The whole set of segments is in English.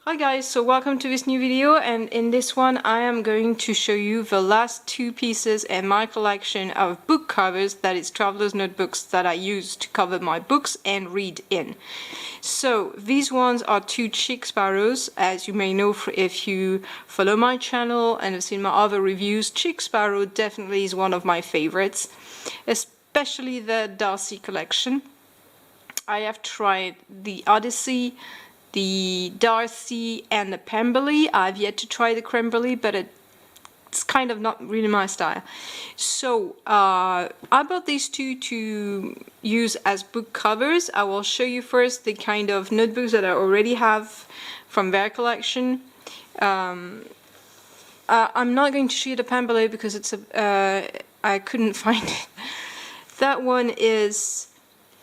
Hi guys, so welcome to this new video, and in this one I am going to show you the last two pieces in my collection of book covers, that is traveler's notebooks that I use to cover my books and read in. So these ones are two Chic Sparrows. As you may know if you follow my channel and have seen my other reviews, Chic Sparrow definitely is one of my favorites, especially the Darcy collection. I have tried the Odyssey, the Darcy and the Pemberley. I've yet to try the Cremberley, but it's kind of not really my style. So I bought these two to use as book covers. I will show you first the kind of notebooks that I already have from their collection. I'm not going to show you the Pemberley because it's I couldn't find it. That one is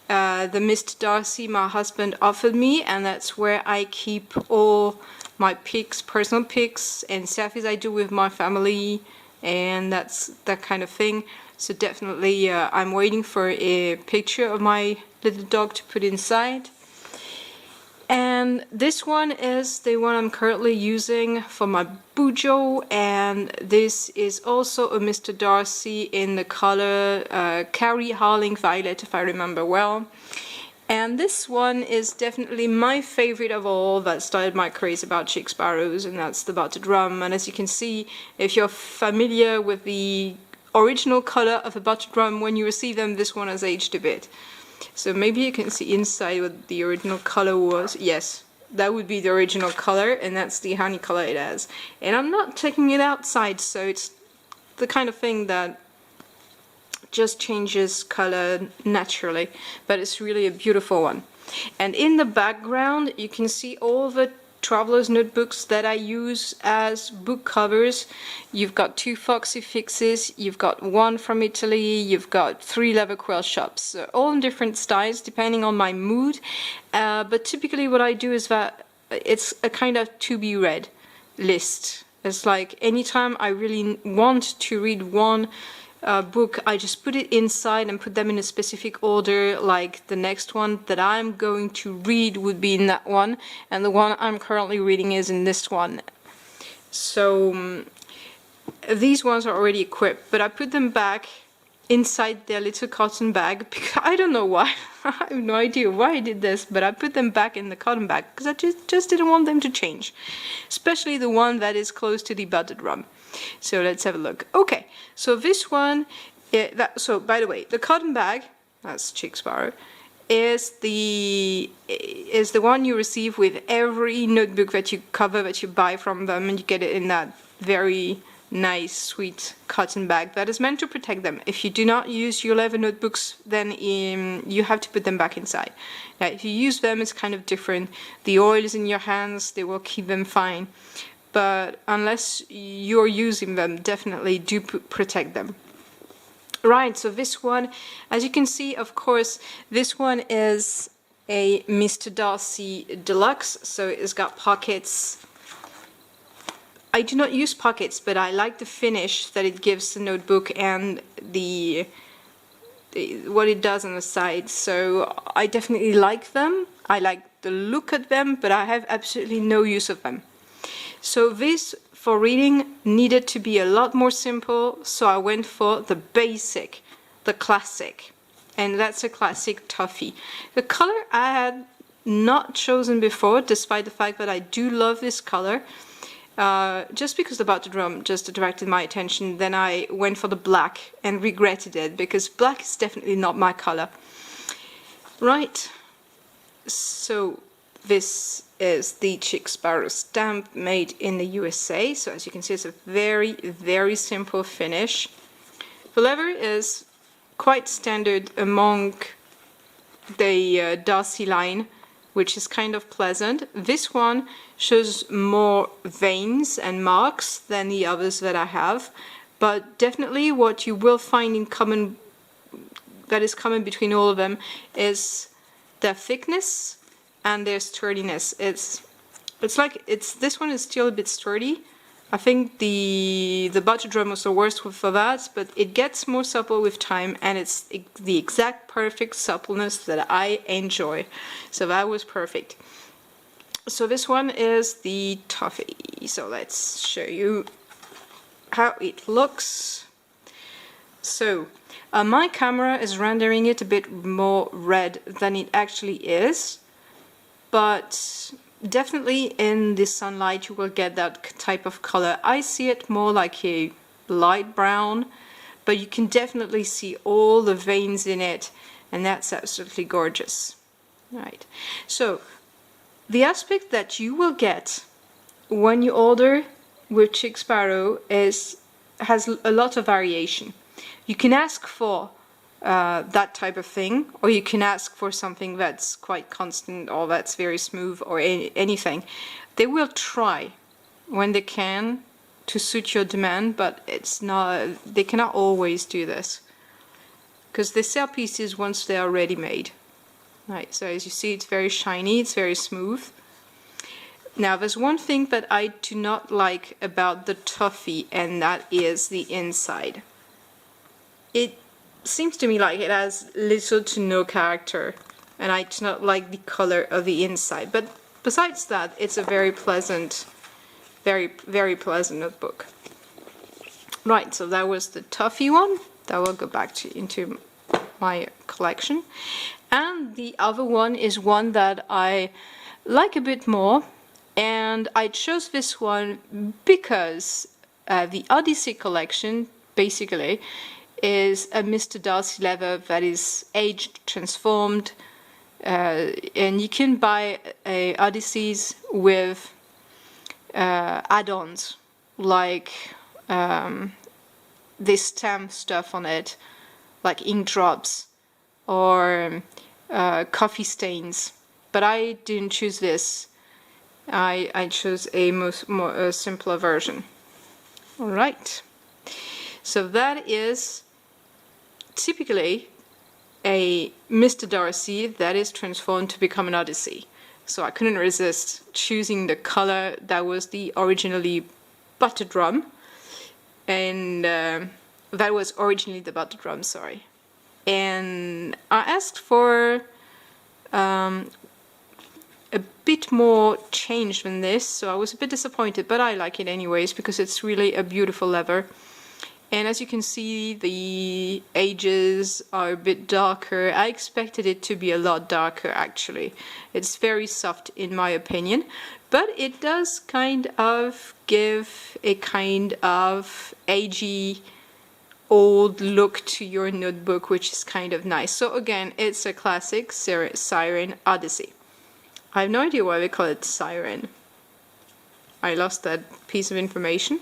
the Mr Darcy my husband offered me, and that's where I keep all my pics, personal pics and selfies I do with my family, and that's that kind of thing. So definitely I'm waiting for a picture of my little dog to put inside. And this one is the one I'm currently using for my Bujo, and this is also a Mr. Darcy in the color Carrie Harling Violet, if I remember well. And this one is definitely my favorite of all that started my craze about Chic Sparrows, and that's the Battered Drum. And as you can see, if you're familiar with the original color of a Battered Drum, when you receive them, this one has aged a bit. So maybe you can see inside what the original color was. Yes, that would be the original color, and that's the honey color it has. And I'm not taking it outside, so it's the kind of thing that just changes color naturally, but it's really a beautiful one. And in the background you can see all the traveler's notebooks that I use as book covers. You've got two Foxy Fixes, you've got one from Italy, you've got three leather quill shops, so all in different styles depending on my mood. But typically what I do is that it's a kind of to be read list. It's like anytime I really want to read one book, I just put it inside and put them in a specific order, like the next one that I'm going to read would be in that one, and the one I'm currently reading is in this one. So these ones are already equipped, but I put them back inside their little cotton bag because I don't know why. I have no idea why I did this, but I put them back in the cotton bag because I just didn't want them to change, especially the one that is close to the Battered Drum. So let's have a look. Okay, so this one, so by the way, the cotton bag, that's Chic Sparrow, is the one you receive with every notebook that you cover that you buy from them, and you get it in that very nice, sweet cotton bag that is meant to protect them. If you do not use your leather notebooks, then you have to put them back inside. Now, if you use them, it's kind of different. The oil is in your hands, they will keep them fine. But unless you're using them, definitely do protect them. Right, so this one, as you can see, of course, this one is a Mr. Darcy Deluxe, so it's got pockets. I do not use pockets, but I like the finish that it gives the notebook and what it does on the side. So I definitely like them. I like the look at them, but I have absolutely no use of them. So this, for reading, needed to be a lot more simple, so I went for the basic, the classic, and that's a classic Toffee. The color I had not chosen before, despite the fact that I do love this color. Just because the Battered Drum just attracted my attention, then I went for the black and regretted it, because black is definitely not my color. Right, so this is the Chic Sparrow stamp made in the USA. So as you can see, it's a very, very simple finish. The leather is quite standard among the Darcy line, which is kind of pleasant. This one shows more veins and marks than the others that I have, but definitely what you will find in common, that is common between all of them, is their thickness and their sturdiness. It's like this one is still a bit sturdy. I think the Battered Drum was the worst for that, but it gets more supple with time, and it's the exact perfect suppleness that I enjoy. So that was perfect. So this one is the Toffee. So let's show you how it looks. So my camera is rendering it a bit more red than it actually is, but definitely in the sunlight you will get that type of color. I see it more like a light brown, but you can definitely see all the veins in it, and that's absolutely gorgeous. Right. So the aspect that you will get when you order with Chic Sparrow has a lot of variation. You can ask for that type of thing, or you can ask for something that's quite constant or that's very smooth or anything. They will try when they can to suit your demand, but they cannot always do this, because they sell pieces once they are ready made. Right, so as you see, it's very shiny, it's very smooth. Now there's one thing that I do not like about the Toffee, and that is the inside. It seems to me like it has little to no character, and I do not like the color of the inside. But besides that, it's a very pleasant, very pleasant notebook. Right, so that was the Toffee one. That will go back into my collection. And the other one is one that I like a bit more, and I chose this one because the Odyssey collection basically is a Mr Darcy leather that is aged, transformed, and you can buy Odysseys with add-ons like this stamp stuff on it, like ink drops or coffee stains, but I didn't choose this. I chose a more simpler version. All right, so that is typically a Mr Darcy that is transformed to become an Odyssey. So I couldn't resist choosing the color that was the originally buttered rum, and that was originally the buttered rum, sorry. And I asked for a bit more change than this, so I was a bit disappointed, but I like it anyways because it's really a beautiful leather. And as you can see, the edges are a bit darker. I expected it to be a lot darker actually. It's very soft in my opinion, but it does kind of give a kind of agey old look to your notebook, which is kind of nice. So again, it's a classic Siren Odyssey. I have no idea why they call it Siren. I lost that piece of information.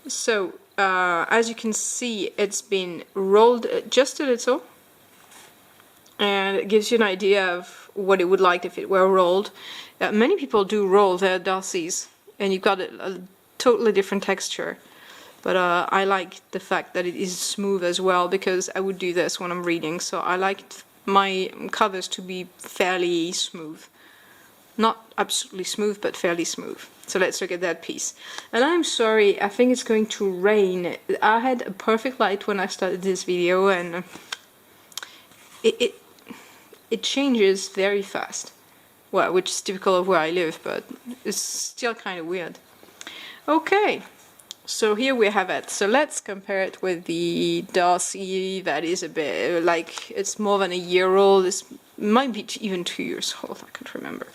So as you can see, it's been rolled just a little, and it gives you an idea of what it would like if it were rolled. Many people do roll their Darcys, and you've got a totally different texture. But I like the fact that it is smooth as well, because I would do this when I'm reading, so I like my covers to be fairly smooth. Not absolutely smooth, but fairly smooth. So let's look at that piece. And I'm sorry, I think it's going to rain. I had a perfect light when I started this video, and it changes very fast. Well, which is typical of where I live, but it's still kind of weird. Okay. So here we have it. So let's compare it with the Darcy that is a bit like, it's more than a year old. It might be even 2 years old, I can't remember.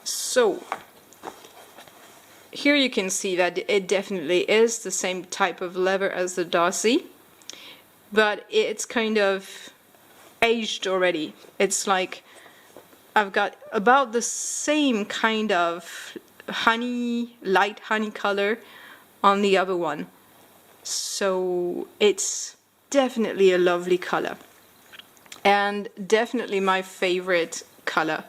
So here you can see that it definitely is the same type of leather as the Darcy, but it's kind of aged already. It's like I've got about the same kind of light honey color on the other one, so it's definitely a lovely color and definitely my favorite color.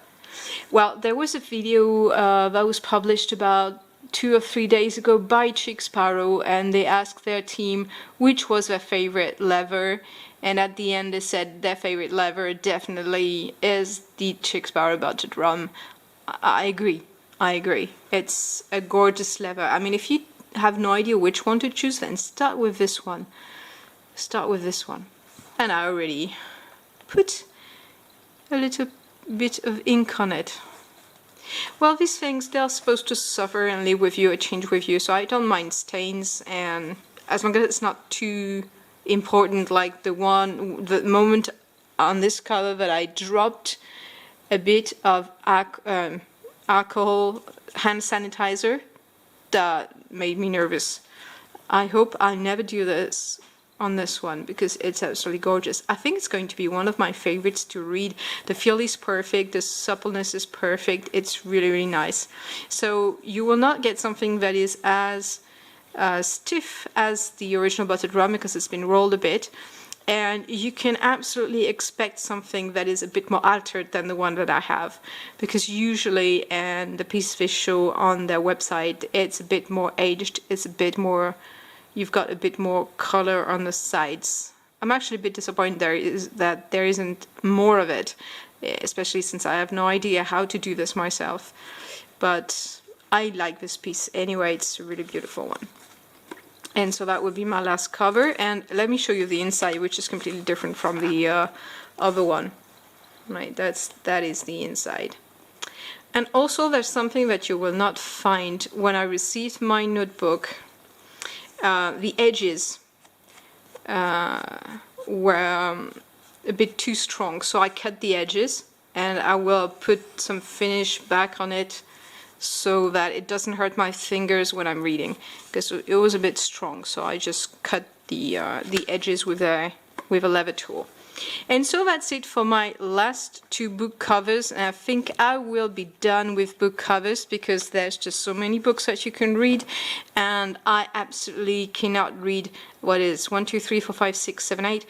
Well, there was a video that was published about 2 or 3 days ago by Chic Sparrow, and they asked their team which was their favorite leather, and at the end they said their favorite leather definitely is the Chic Sparrow buttered rum. I agree. It's a gorgeous leather. I mean, if you have no idea which one to choose, then start with this one. And I already put a little bit of ink on it. Well, these things, they're supposed to suffer and live with you or change with you, so I don't mind stains, and as long as it's not too important, like the moment on this color that I dropped a bit of alcohol hand sanitizer, that made me nervous. I hope I never do this on this one because it's absolutely gorgeous. I think it's going to be one of my favorites to read. The feel is perfect, the suppleness is perfect, it's really, really nice. So you will not get something that is as stiff as the original buttered rum because it's been rolled a bit, and you can absolutely expect something that is a bit more altered than the one that I have, because usually, and the pieces they show on their website, it's a bit more aged, it's a bit more, you've got a bit more color on the sides. I'm actually a bit disappointed that there isn't more of it, especially since I have no idea how to do this myself. But I like this piece anyway, it's a really beautiful one. And so that would be my last cover, and let me show you the inside, which is completely different from the other one. Right, that is the inside. And also there's something that you will not find when I received my notebook. The edges were a bit too strong, so I cut the edges, and I will put some finish back on it so that it doesn't hurt my fingers when I'm reading, because it was a bit strong, so I just cut the edges with a lever tool. And so that's it for my last two book covers, and I think I will be done with book covers because there's just so many books that you can read, and I absolutely cannot read, what is 1, 2, 3, 4, 5, 6, 7,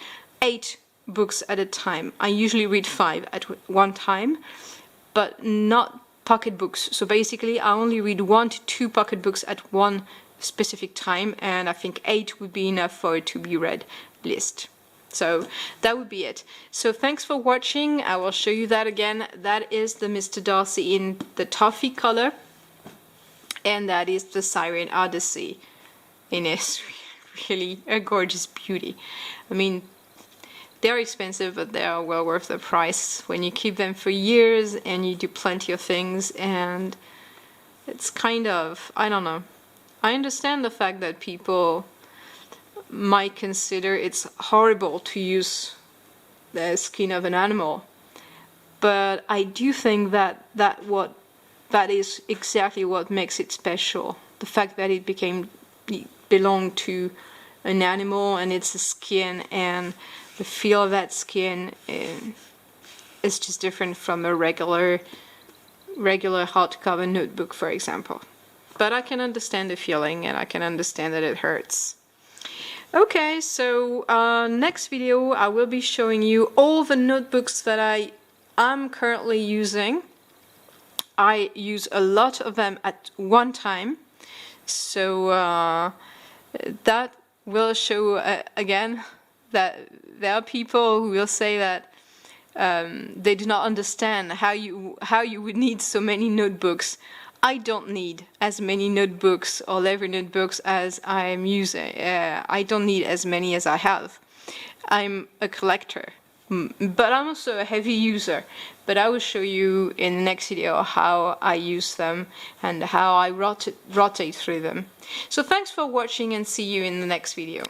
8 books at a time. I usually read 5 at one time, but not pocket books. So basically I only read 1 to 2 pocket books at one specific time, and I think 8 would be enough for a to be read list. So that would be it. So thanks for watching. I will show you that again. That is the Mr. Darcy in the Toffee color, and that is the Siren Odyssey in this really a gorgeous beauty. I mean, they're expensive, but they are well worth the price when you keep them for years and you do plenty of things. And it's kind of, I don't know, I understand the fact that people might consider it's horrible to use the skin of an animal, but I do think that that is exactly what makes it special. The fact that it belonged to an animal, and it's the skin, and the feel of that skin is just different from a regular hardcover notebook, for example. But I can understand the feeling, and I can understand that it hurts. Okay, so next video I will be showing you all the notebooks that I am currently using. I use a lot of them at one time, so that will show again that there are people who will say that they do not understand how you would need so many notebooks. I don't need as many notebooks or leather notebooks as I'm using. I don't need as many as I have. I'm a collector, but I'm also a heavy user. But I will show you in the next video how I use them and how I rotate through them. So thanks for watching, and see you in the next video.